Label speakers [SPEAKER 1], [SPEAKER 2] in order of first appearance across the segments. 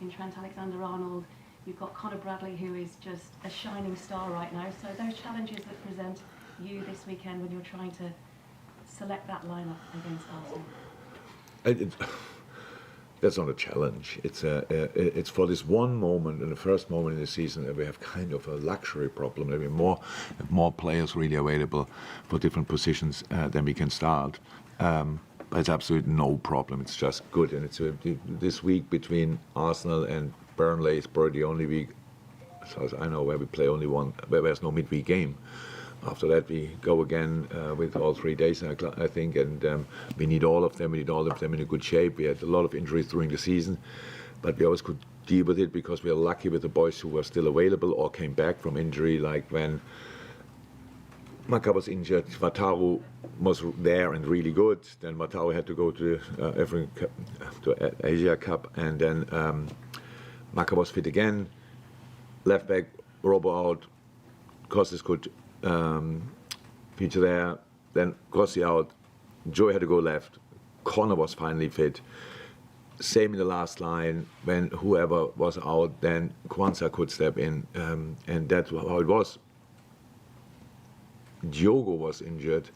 [SPEAKER 1] in Trent Alexander-Arnold. You've got Conor Bradley, who is just a shining star right now. So those challenges that present you this weekend when you're trying to select that lineup against Arsenal?
[SPEAKER 2] That's not a challenge. It's for this one moment, in the first moment in the season, that we have kind of a luxury problem. There are more players really available for different positions than we can start. But it's absolutely no problem. It's just good. And it's this week between Arsenal and Burnley is probably the only week, as far as I know, where we play only one, where there's no midweek game. After that, we go again with all 3 days, I think, and we need all of them. We need all of them in a good shape. We had a lot of injuries during the season, but we always could deal with it because we are lucky with the boys who were still available or came back from injury, like when Macca was injured, Wataru was there and really good. Then Wataru had to go to the Asia Cup, and then Macca was fit again. Left back, Robo out, Kostis could feature there, then Grossi out, Joey had to go left, Connor was finally fit. Same in the last line, when whoever was out, then Kwanzaa could step in, and that's how it was. Diogo was injured,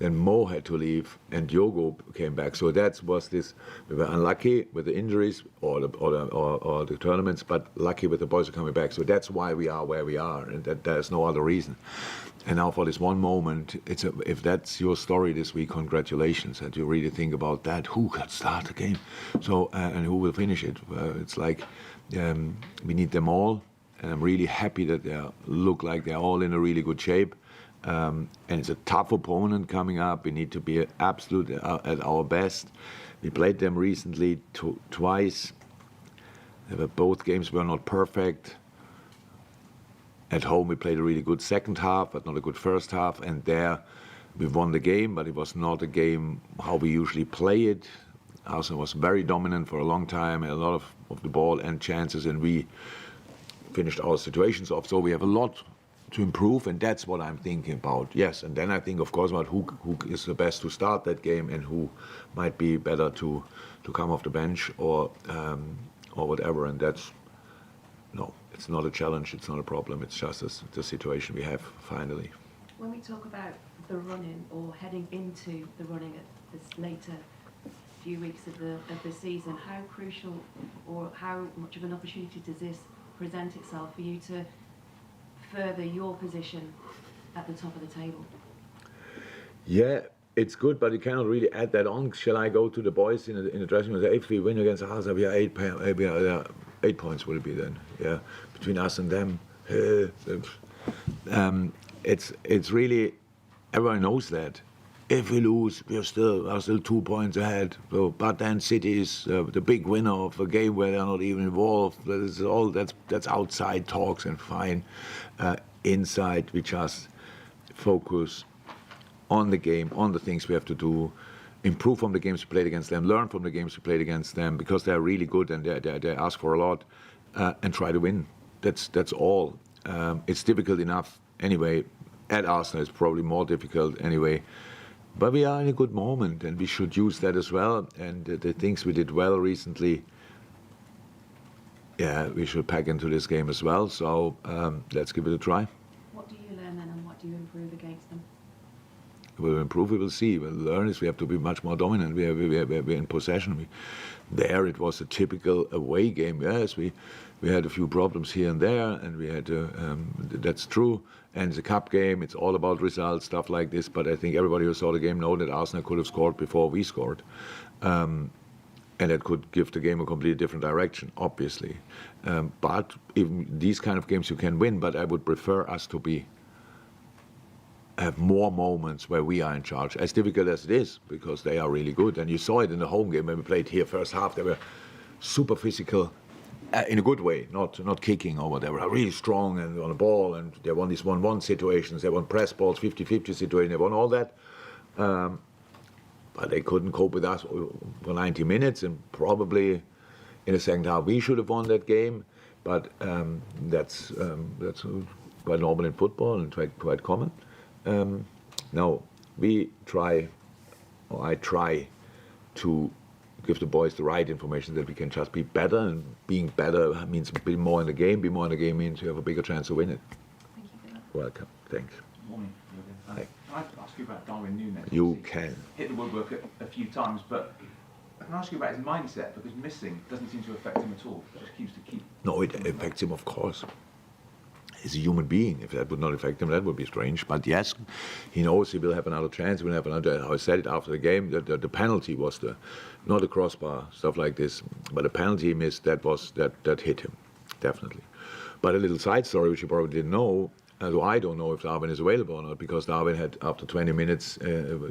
[SPEAKER 2] then Mo had to leave, and Diogo came back. So that was this. We were unlucky with the injuries or the tournaments, but lucky with the boys coming back. So that's why we are where we are, and that there's no other reason. And now for this one moment, if that's your story this week, congratulations. And you really think about that. Who can start the game? So and who will finish it? It's like we need them all, and I'm really happy that they look like they're all in a really good shape. And it's a tough opponent coming up. We need to be absolute at our best. We played them recently twice. Both games were not perfect. At home we played a really good second half, but not a good first half. And there we won the game, but it was not a game how we usually play it. Arsenal was very dominant for a long time, had a lot of the ball and chances, and we finished our situations off. So we have a lot to improve, and that's what I'm thinking about. Yes, and then I think, of course, about who is the best to start that game and who might be better to come off the bench or whatever. And that's no, it's not a challenge. It's not a problem. It's just the situation we have finally.
[SPEAKER 1] When we talk about the running or heading into the running at this later few weeks of the season, how crucial or how much of an opportunity does this present itself for you to further your position at the top of the table?
[SPEAKER 2] Yeah, it's good, but you cannot really add that on. Shall I go to the boys in the dressing room and say, if we win against Arsenal, we are 8 points will it be then? Yeah, between us and them. It's really, everyone knows that. If we lose, we are still 2 points ahead. So, but then City is the big winner of a game where they're not even involved. That's outside talks and fine. Inside, we just focus on the game, on the things we have to do, improve from the games we played against them, learn from the games we played against them, because they're really good and they ask for a lot, and try to win. That's all. It's difficult enough anyway. At Arsenal, it's probably more difficult anyway. But we are in a good moment, and we should use that as well. And the things we did well recently, yeah, we should pack into this game as well. So let's give it a try.
[SPEAKER 1] What do you learn then, and what do you improve against them?
[SPEAKER 2] We'll improve, we will see. We'll learn is we have to be much more dominant. We're in possession. There it was a typical away game. Yes, we had a few problems here and there, and we had that's true. And the cup game, it's all about results, stuff like this. But I think everybody who saw the game know that Arsenal could have scored before we scored. And that could give the game a completely different direction, obviously. But even these kind of games you can win, but I would prefer us to have more moments where we are in charge, as difficult as it is, because they are really good. And you saw it in the home game when we played here first half. They were super physical, in a good way, not kicking or whatever, really strong and on the ball, and they won these 1-1 situations, they won press balls, 50-50 situations, they won all that. But they couldn't cope with us for 90 minutes, and probably in the second half we should have won that game. But that's quite normal in football and quite common. No, I try to give the boys the right information that we can just be better, and being better means be more in the game. Be more in the game means you have a bigger chance to win it.
[SPEAKER 1] Thank you for that.
[SPEAKER 2] Welcome. Thanks.
[SPEAKER 3] Morning, Jurgen.
[SPEAKER 2] Hey.
[SPEAKER 3] Can I ask you about Darwin Nunez?
[SPEAKER 2] You
[SPEAKER 3] He's
[SPEAKER 2] can.
[SPEAKER 3] hit the woodwork a few times, but I can ask you about his mindset, because missing doesn't seem to affect him at all. It just keeps to keep.
[SPEAKER 2] No, it affects him, of course. He's a human being. If that would not affect him, that would be strange. But yes, he knows he will have another chance. He will have another. I said it after the game. The penalty was not the crossbar, stuff like this, but the penalty he missed. That hit him, definitely. But a little side story, which you probably didn't know. So I don't know if Darwin is available or not, because Darwin had, after 20 minutes,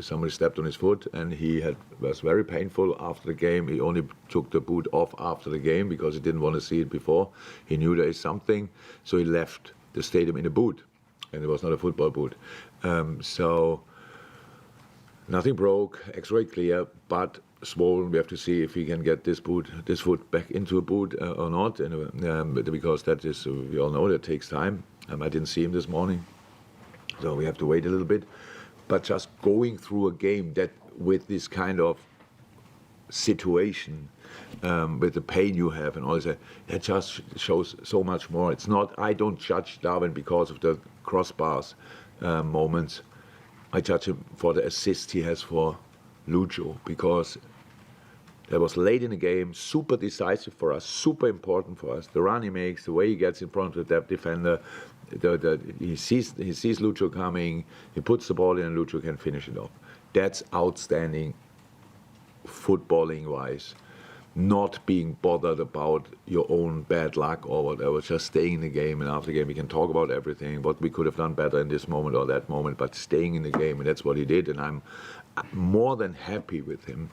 [SPEAKER 2] somebody stepped on his foot, and was very painful after the game. He only took the boot off after the game because he didn't want to see it before. He knew there is something, so he left the stadium in a boot, and it was not a football boot. So nothing broke, X-ray clear, but swollen. We have to see if he can get this foot back into a boot or not, because that is, we all know that takes time. I didn't see him this morning, so we have to wait a little bit. But just going through a game that with this kind of situation, with the pain you have and all this, that just shows so much more. It's not, I don't judge Darwin because of the crossbars moments. I judge him for the assist he has for Lucho, because that was late in the game, super decisive for us, super important for us. The run he makes, the way he gets in front of the defender, he sees Lucho coming, he puts the ball in, and Lucho can finish it off. That's outstanding, footballing-wise. Not being bothered about your own bad luck or whatever, just staying in the game, and after the game we can talk about everything, what we could have done better in this moment or that moment, but staying in the game, and that's what he did, and I'm more than happy with him.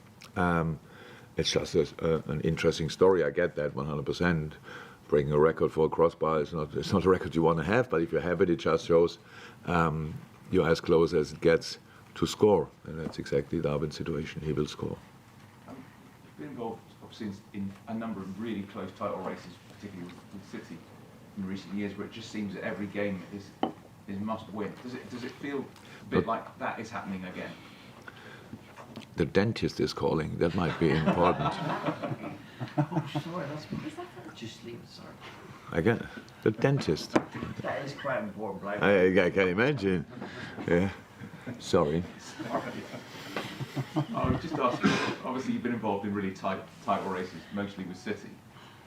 [SPEAKER 2] It's just an interesting story, I get that 100%. Breaking a record for a crossbar it's not a record you want to have, but if you have it, it just shows you're as close as it gets to score, and that's exactly Darwin's situation. He will score.
[SPEAKER 3] You've been involved, obviously, in a number of really close title races, particularly with City in recent years, where it just seems that every game is must win. Does it feel a bit like that is happening again?
[SPEAKER 2] The dentist is calling. That might be important.
[SPEAKER 4] Oh, sorry, just leave it, sorry.
[SPEAKER 2] Again, the dentist.
[SPEAKER 4] That is quite important, Blake.
[SPEAKER 2] I can imagine. Yeah. Sorry.
[SPEAKER 3] I was just asking, obviously you've been involved in really tight title races, mostly with City,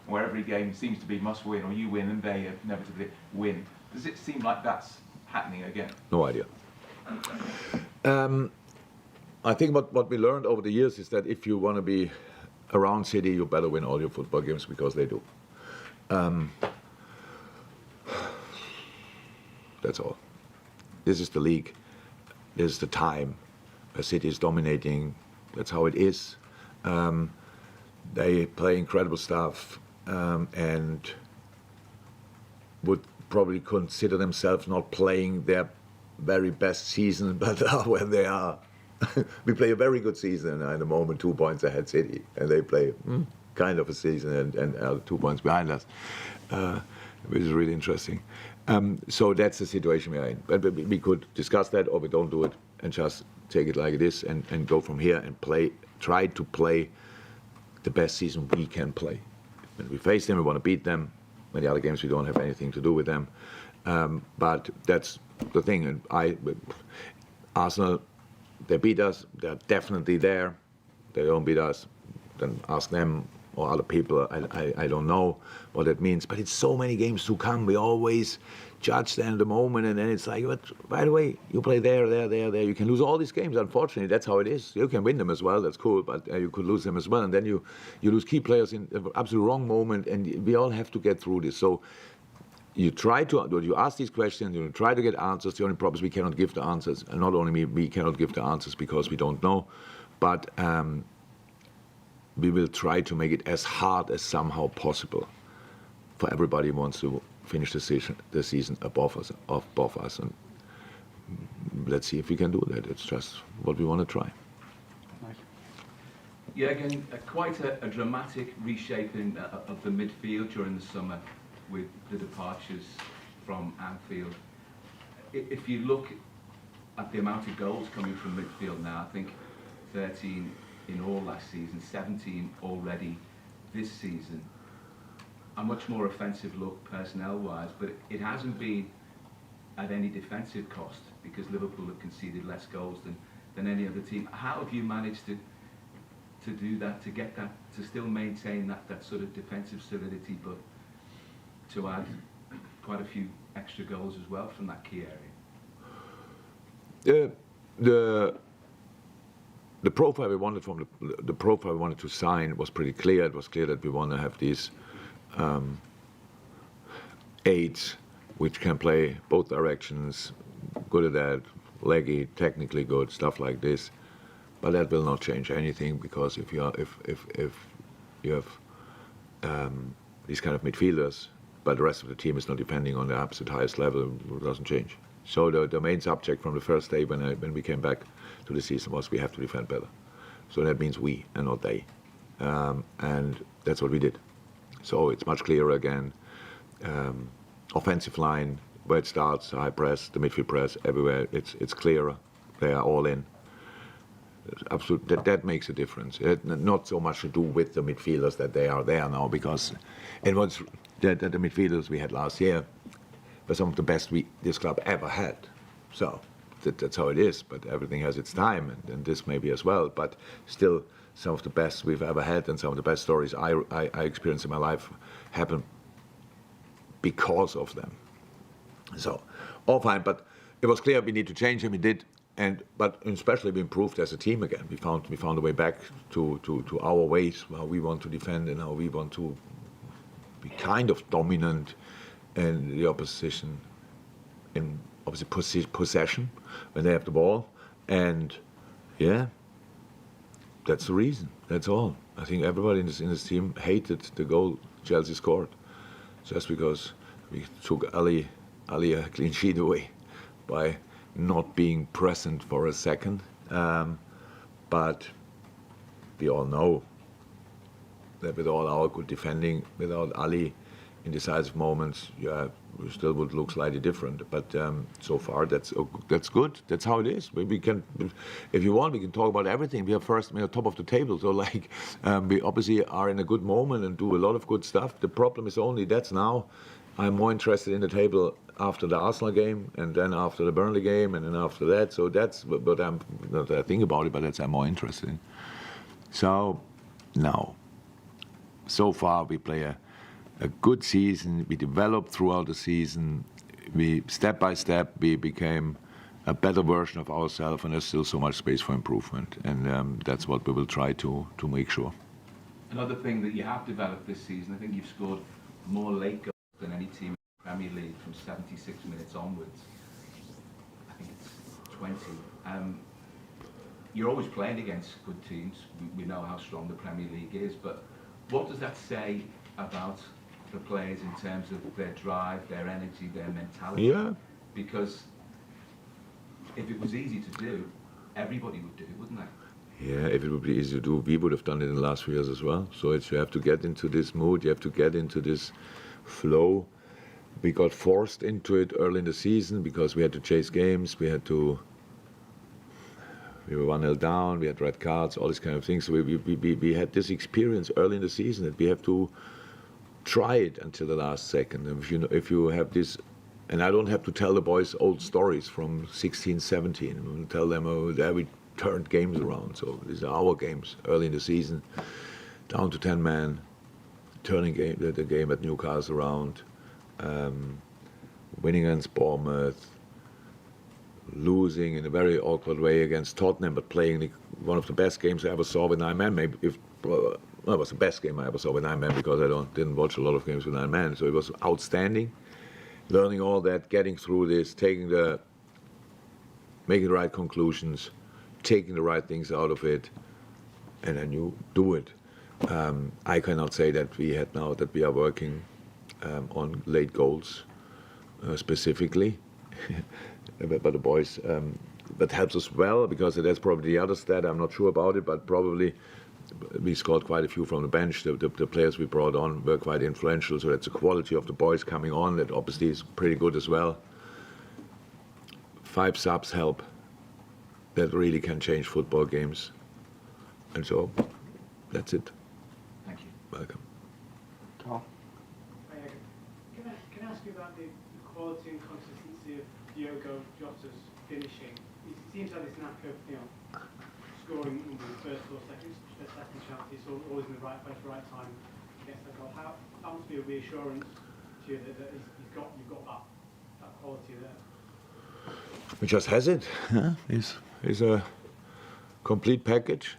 [SPEAKER 3] where every game seems to be must win, or you win and they inevitably win. Does it seem like that's happening again?
[SPEAKER 2] No idea. I think what we learned over the years is that if you want to be around City, you better win all your football games, because they do. That's all. This is the league. This is the time. City is dominating. That's how it is. They play incredible stuff, and would probably consider themselves not playing their very best season, but where they are. We play a very good season, and at the moment 2 points ahead City, and they play kind of a season and 2 points behind us, which is really interesting. So that's the situation we are in. But we could discuss that, or we don't do it and just take it like it is and go from here and try to play the best season we can play. When we face them, we want to beat them. When the other games, we don't have anything to do with them. But that's the thing. And Arsenal, they beat us. They're definitely there. They don't beat us, then ask them or other people. I don't know what that means. But it's so many games to come. We always judge them at the moment, and then it's like, but by the way, you play there. You can lose all these games. Unfortunately, that's how it is. You can win them as well. That's cool, but you could lose them as well. And then you lose key players in the absolute wrong moment, and we all have to get through this. So you ask these questions, you try to get answers. The only problem is we cannot give the answers. And not only we cannot give the answers because we don't know, but we will try to make it as hard as somehow possible for everybody who wants to finish the season above us. And let's see if we can do that. It's just what we want to try.
[SPEAKER 5] Yeah, again, quite a dramatic reshaping of the midfield during the summer with the departures from Anfield. If you look at the amount of goals coming from midfield now, I think 13 in all last season, 17 already this season. A much more offensive look personnel-wise, but it hasn't been at any defensive cost because Liverpool have conceded less goals than any other team. How have you managed to do that, to get that, to still maintain that sort of defensive solidity, but to add quite a few extra goals as well from that key area?
[SPEAKER 2] The profile we wanted from the profile we wanted to sign was pretty clear. It was clear that we want to have these eights which can play both directions, good at that, leggy, technically good, stuff like this. But that will not change anything because if you have these kind of midfielders, but the rest of the team is not depending on the absolute highest level, it doesn't change. So the main subject from the first day when we came back to the season was we have to defend better. So that means we and not they. And that's what we did. So it's much clearer again. Offensive line, where it starts, high press, the midfield press, everywhere, it's clearer. They are all in. Absolutely, that makes a difference. Not so much to do with the midfielders that they are there now, because it was the midfielders we had last year were some of the best this club ever had. So that's how it is. But everything has its time, and this maybe as well. But still, some of the best we've ever had, and some of the best stories I experienced in my life happened because of them. So all fine, but it was clear we need to change, and we did. But especially we improved as a team again. We found a way back to our ways, how we want to defend and how we want to be kind of dominant in the opposition, in obviously possession when they have the ball. And yeah, that's the reason. That's all. I think everybody in this team hated the goal Chelsea scored, just because we took Ali a clean sheet away by not being present for a second. But we all know that with all our good defending, without Ali in decisive moments, we still would look slightly different. But so far, that's good. That's how it is. We can, if you want, we can talk about everything. We are first, we are top of the table. So like, we obviously are in a good moment and do a lot of good stuff. The problem is only that's now. I'm more interested in the table after the Arsenal game, and then after the Burnley game, and then after that. So that's what I'm, not that I think about it, but that's I'm more interested in. So now, so far we play a good season. We developed throughout the season. We step by step we became a better version of ourselves, and there's still so much space for improvement. And that's what we will try to make sure.
[SPEAKER 5] Another thing that you have developed this season, I think you've scored more late goals than any team in the Premier League from 76 minutes onwards. I think it's 20. You're always playing against good teams. We know how strong the Premier League is, but what does that say about the players in terms of their drive, their energy, their mentality?
[SPEAKER 2] Yeah.
[SPEAKER 5] Because if it was easy to do, everybody would do it, wouldn't they?
[SPEAKER 2] Yeah, if it would be easy to do, we would have done it in the last few years as well. So you have to get into this mood, you have to get into this flow. We got forced into it early in the season because we had to chase games, we were 1-0 down, we had red cards, all these kind of things. So we had this experience early in the season that we have to try it until the last second. And if you have this, and I don't have to tell the boys old stories from 16, 17, and tell them, oh, there we turned games around. So these are our games early in the season, down to 10 men, turning the game at Newcastle around, winning against Bournemouth, losing in a very awkward way against Tottenham, but playing one of the best games I ever saw with 9 men. Maybe it was the best game I ever saw with 9 men because I didn't watch a lot of games with 9 men. So it was outstanding. Learning all that, getting through this, making the right conclusions, taking the right things out of it, and then you do it. I cannot say that we are working on late goals specifically, but the boys, that helps us well because that's probably the other stat. I'm not sure about it, but probably we scored quite a few from the bench. The players we brought on were quite influential, so that's the quality of the boys coming on that obviously is pretty good as well. 5 subs help. That really can change football games. And so that's it.
[SPEAKER 3] Thank you.
[SPEAKER 2] Welcome.
[SPEAKER 4] Carl?
[SPEAKER 6] Can I ask you about the quality and consistency of Diogo Jota's finishing? It seems like this knack of, scoring in the first or second chance, he's always in the right place, right time, gets that goal. That must be a reassurance to you that you've got that quality there.
[SPEAKER 2] He just has it. Huh? He's a complete package.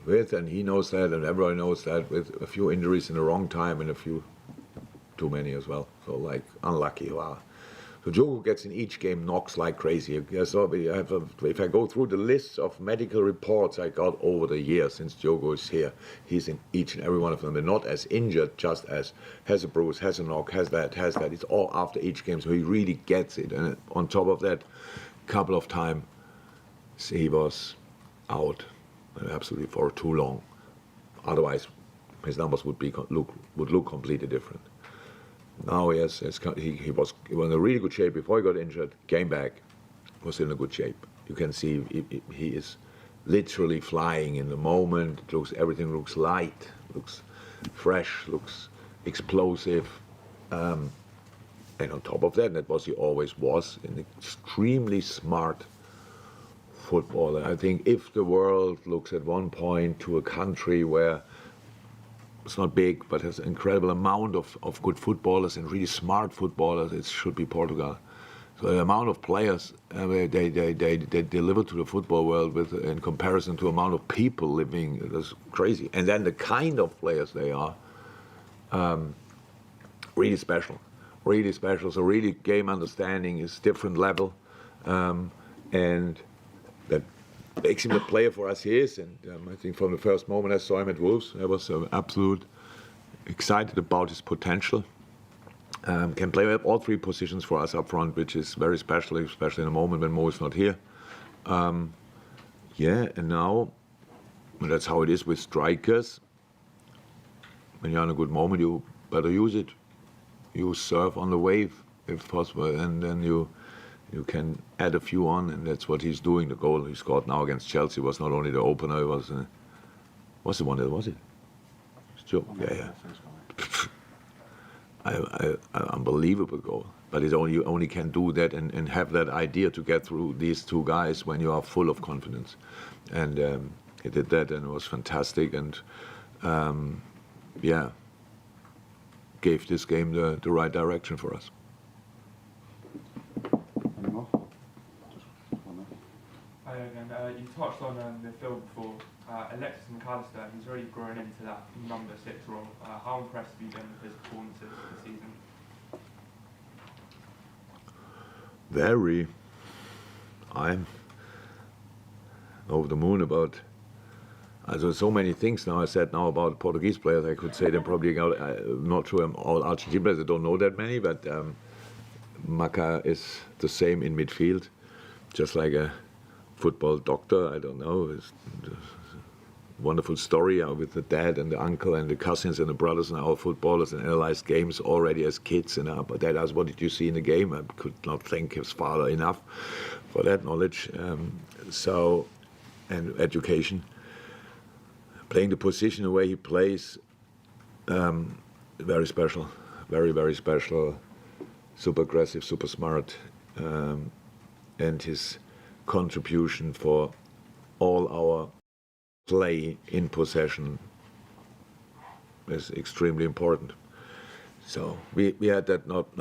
[SPEAKER 2] And he knows that, and everybody knows that, with a few injuries in the wrong time and a few too many as well. So, like, unlucky. Wow. So Diogo gets in each game knocks like crazy. So if I go through the list of medical reports I got over the years since Diogo is here, he's in each and every one of them. And not as injured, just as has a bruise, has a knock, has that. It's all after each game. So he really gets it. And on top of that, a couple of times he was out absolutely for too long. Otherwise, his numbers would look completely different. Now he was in a really good shape before he got injured. Came back, was in a good shape. You can see he is literally flying in the moment. Everything looks light, looks fresh, looks explosive. And on top of that, he always was, an extremely smart footballer. I think if the world looks at one point to a country where it's not big, but has an incredible amount of good footballers and really smart footballers, it should be Portugal. So the amount of players they deliver to the football world in comparison to the amount of people living, that's crazy. And then the kind of players they are, really special. So really game understanding is different level, and that makes him the player for us he is. And I think from the first moment I saw him at Wolves, I was absolute excited about his potential. Can play all three positions for us up front, which is very special, especially in a moment when Mo is not here. And now that's how it is with strikers. When you're in a good moment, you better use it. You surf on the wave if possible, and then you can add a few on, and that's what he's doing. The goal he scored now against Chelsea was not only the opener, it was the one that was it? Sure. Yeah. Unbelievable goal. But you only can do that and have that idea to get through these two guys when you are full of confidence. And he did that, and it was fantastic. And gave this game the right direction for us.
[SPEAKER 4] Any more? Just one more.
[SPEAKER 7] Hi again. You touched on midfield before. Alexis McAllister, he's already grown into that number 6 role. How impressed have you been with his performances this season?
[SPEAKER 2] Very. I'm over the moon about. So many things now I said now about Portuguese players. I could say them probably. I'm not sure all Argentine players. I don't know that many, but Macca is the same in midfield, just like a football doctor. I don't know. It's a wonderful story with the dad and the uncle and the cousins and the brothers and our footballers and analyzed games already as kids. And but that is what did you see in the game? I could not thank his father enough for that knowledge. And education. Playing the position the way he plays, very special, very, very special, super aggressive, super smart, and his contribution for all our play in possession is extremely important. So we had that not now.